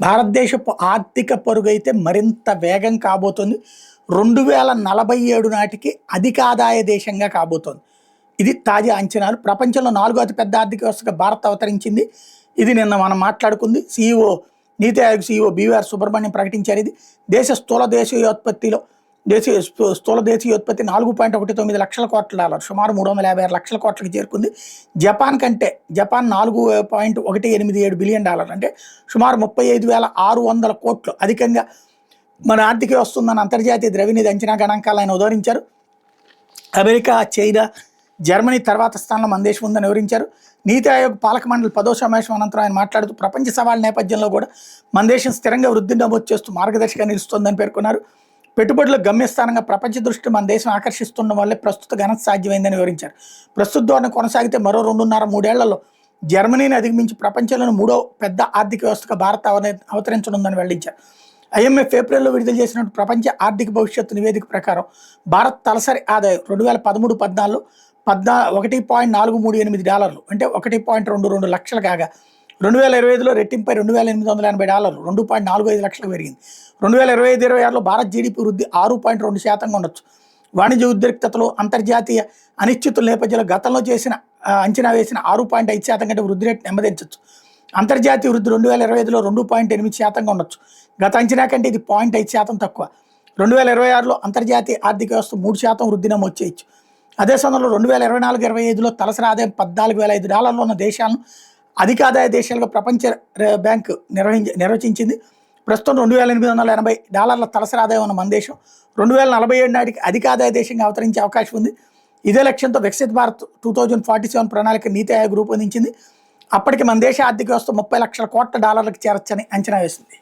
భారతదేశపు ఆర్థిక పరుగైతే మరింత వేగం కాబోతుంది. 2047 నాటికి అధిక ఆదాయ దేశంగా కాబోతోంది. ఇది తాజా అంచనాలు. ప్రపంచంలో 4వ అతిపెద్ద ఆర్థిక వ్యవస్థగా భారత్ అవతరించింది. ఇది నిన్న మనం మాట్లాడుకుంది. నీతి ఆయోగ్ సీఈఓ బీవీఆర్ సుబ్రహ్మణ్యం ప్రకటించారు. ఇది స్థూల దేశీయోత్పత్తి 4.19 లక్షల కోట్ల డాలర్, సుమారు 356 లక్షల కోట్లకి చేరుకుంది. జపాన్ 4.187 బిలియన్ డాలర్, అంటే సుమారు 35,600 కోట్లు అధికంగా మన ఆర్థిక వ్యవస్థ ఉందని అంతర్జాతీయ ద్రవ్యనిధి అంచనా గణాంకాలు ఆయన ఉదహరించారు. అమెరికా, చైనా, జర్మనీ తర్వాత స్థానంలో మన దేశం ఉందని వివరించారు. నీతి ఆయోగ్ పాలక మండలి 10వ సమావేశం అనంతరం ఆయన మాట్లాడుతూ ప్రపంచ సవాళ్ళ నేపథ్యంలో కూడా మన దేశం స్థిరంగా వృద్ధిని నమోదు చేస్తూ మార్గదర్శకంగా నిలుస్తోందని పేర్కొన్నారు. పెట్టుబడుల గమ్యస్థానంగా ప్రపంచ దృష్టి మన దేశం ఆకర్షిస్తుండడం వల్లే ప్రస్తుత ఘనత సాధ్యమైందని వివరించారు. ప్రస్తుత ధోరణి కొనసాగితే మరో 2.5-3 ఏళ్లలో జర్మనీని అధిగమించి ప్రపంచంలోని 3వ పెద్ద ఆర్థిక వ్యవస్థగా భారత్ అవతరించనుందని వెల్లడించారు. IMF ఏప్రిల్లో విడుదల చేసినట్టు ప్రపంచ ఆర్థిక భవిష్యత్తు నివేదిక ప్రకారం భారత్ తలసరి ఆదాయం 2013-14 $1.438 డాలర్లు, అంటే 1.22 లక్షలు కాగా 2025లో రెట్టింపై $2,880 2.45 లక్షలకు పెరిగింది. 2025-26లో భారత్ జీడీపీ వృద్ధి 6.2% ఉండొచ్చు. వాణిజ్య ఉద్రిక్తతలు, అంతర్జాతీయ అనిశ్చితుల నేపథ్యంలో గతంలో అంచనా వేసిన 6.5% కంటే వృద్ధి రేటు నెమ్మదించవచ్చు. అంతర్జాతీయ వృద్ధి 2025లో 2.8% ఉండొచ్చు. గత అంచనా కంటే ఇది 0.5% తక్కువ. 2026లో అంతర్జాతీయ ఆర్థిక వ్యవస్థ 3% వృద్ధి నమోదు చేయొచ్చు. అదే సమయంలో 2024-25లో తలసరి ఆదాయం $14,500 ఉన్న దేశాలను అధిక ఆదాయ దేశాలుగా ప్రపంచ బ్యాంకు నిర్వచించింది. ప్రస్తుతం $2,880 తలసరి ఆదాయం ఉన్న మన దేశం 2047 నాటికి అధిక ఆదాయ దేశంగా అవతరించే అవకాశం ఉంది. ఇదే లక్ష్యంతో వికసిత్ భారత్ 2047 ప్రణాళిక నీతి ఆయోగ్ రూపొందించింది. అప్పటికి మన దేశ ఆర్థిక వ్యవస్థ $30 లక్షల కోట్ల చేరొచ్చని అంచనా వేసింది.